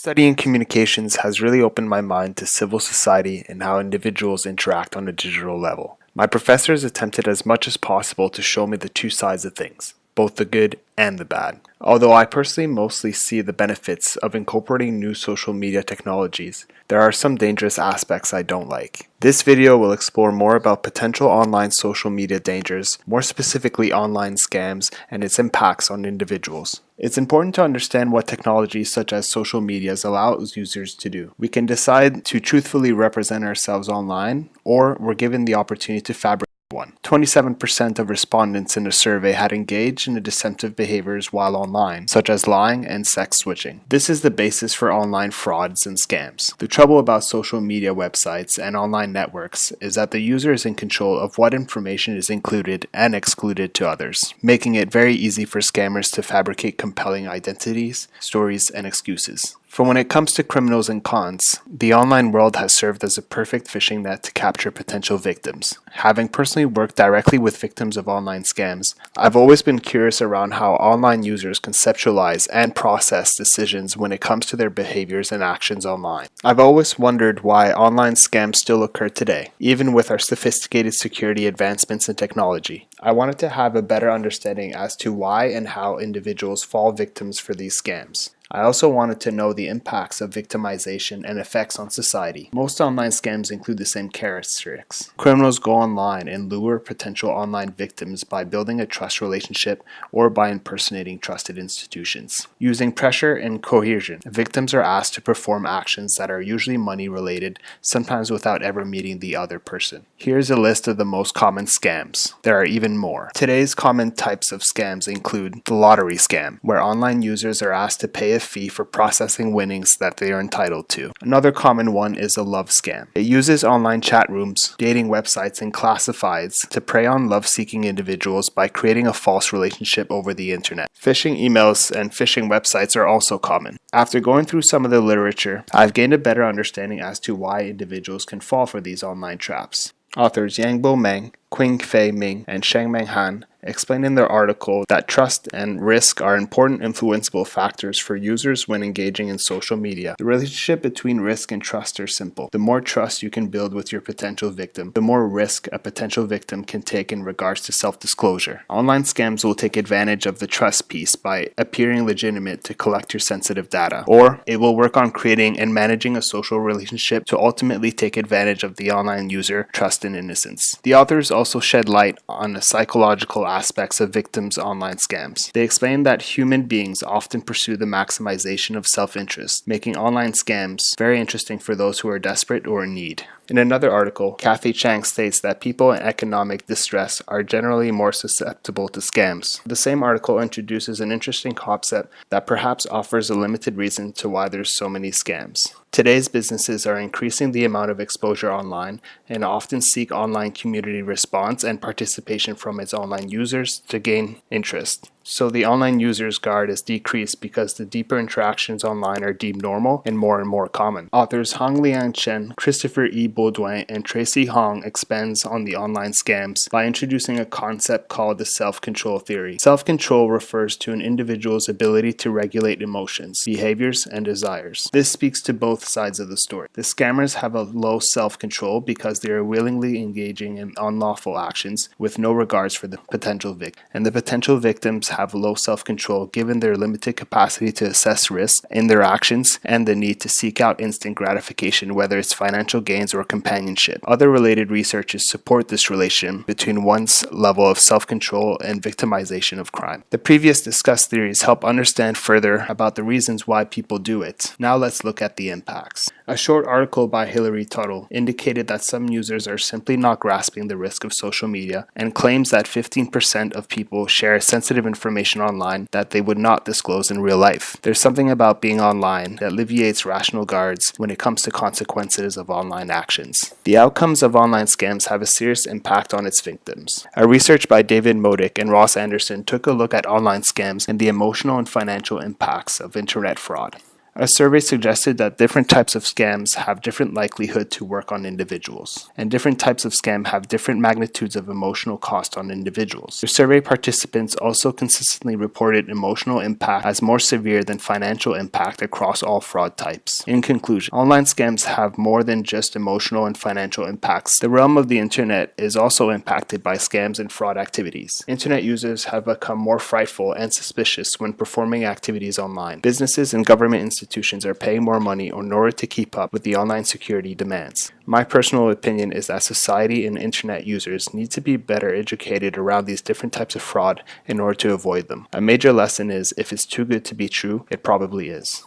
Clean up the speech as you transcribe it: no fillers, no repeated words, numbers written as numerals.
Studying communications has really opened my mind to civil society and how individuals interact on a digital level. My professors attempted as much as possible to show me the two sides of things, both the good and the bad. Although I personally mostly see the benefits of incorporating new social media technologies, there are some dangerous aspects I don't like. This video will explore more about potential online social media dangers, more specifically online scams and its impacts on individuals. It's important to understand what technologies such as social medias allow users to do. We can decide to truthfully represent ourselves online, or we're given the opportunity to fabricate one. 27% of respondents in a survey had engaged in the deceptive behaviors while online, such as lying and sex switching. This is the basis for online frauds and scams. The trouble about social media websites and online networks is that the user is in control of what information is included and excluded to others, making it very easy for scammers to fabricate compelling identities, stories, and excuses. For when it comes to criminals and cons, the online world has served as a perfect fishing net to capture potential victims. Having personally worked directly with victims of online scams, I've always been curious around how online users conceptualize and process decisions when it comes to their behaviors and actions online. I've always wondered why online scams still occur today, even with our sophisticated security advancements in technology. I wanted to have a better understanding as to why and how individuals fall victims for these scams. I also wanted to know the impacts of victimization and effects on society. Most online scams include the same characteristics. Criminals go online and lure potential online victims by building a trust relationship or by impersonating trusted institutions. Using pressure and coercion, victims are asked to perform actions that are usually money related, sometimes without ever meeting the other person. Here's a list of the most common scams. There are even more. Today's common types of scams include the lottery scam, where online users are asked to pay a fee for processing winnings that they are entitled to. Another common one is a love scam. It uses online chat rooms, dating websites, and classifieds to prey on love-seeking individuals by creating a false relationship over the internet. Phishing emails and phishing websites are also common. After going through some of the literature, I've gained a better understanding as to why individuals can fall for these online traps. Authors Yangbo Meng, Qingfei Ming, and Shengmeng Han explain in their article that trust and risk are important influenceable factors for users when engaging in social media. The relationship between risk and trust are simple. The more trust you can build with your potential victim, the more risk a potential victim can take in regards to self-disclosure. Online scams will take advantage of the trust piece by appearing legitimate to collect your sensitive data, or it will work on creating and managing a social relationship to ultimately take advantage of the online user trust and innocence. The authors also shed light on the psychological aspects of victims' online scams. They explain that human beings often pursue the maximization of self-interest, making online scams very interesting for those who are desperate or in need. In another article, Chang states that people in economic distress are generally more susceptible to scams. The same article introduces an interesting concept that perhaps offers a limited reason to why there's so many scams. Today's businesses are increasing the amount of exposure online and often seek online community response and participation from its online users to gain interest. So the online user's guard is decreased because the deeper interactions online are deemed normal and more common. Authors Hongliang Chen, Christopher E. Beaudoin, and Traci Hong expands on the online scams by introducing a concept called the self-control theory. Self-control refers to an individual's ability to regulate emotions, behaviors, and desires. This speaks to both sides of the story. The scammers have a low self-control because they are willingly engaging in unlawful actions with no regards for the potential victim, and the potential victims have low self-control given their limited capacity to assess risk in their actions and the need to seek out instant gratification, whether it's financial gains or companionship. Other related researches support this relation between one's level of self-control and victimization of crime. The previous discussed theories help understand further about the reasons why people do it. Now let's look at the impacts. A short article by Hilary Tuttle indicated that some users are simply not grasping the risk of social media and claims that 15% of people share sensitive information online that they would not disclose in real life. There's something about being online that alleviates rational guards when it comes to consequences of online actions. The outcomes of online scams have a serious impact on its victims. A research by David Modic and Ross Anderson took a look at online scams and the emotional and financial impacts of internet fraud. A survey suggested that different types of scams have different likelihood to work on individuals, and different types of scam have different magnitudes of emotional cost on individuals. The survey participants also consistently reported emotional impact as more severe than financial impact across all fraud types. In conclusion, online scams have more than just emotional and financial impacts. The realm of the internet is also impacted by scams and fraud activities. Internet users have become more frightful and suspicious when performing activities online. Businesses and government institutions are paying more money in order to keep up with the online security demands. My personal opinion is that society and internet users need to be better educated around these different types of fraud in order to avoid them. A major lesson is, if it's too good to be true, it probably is.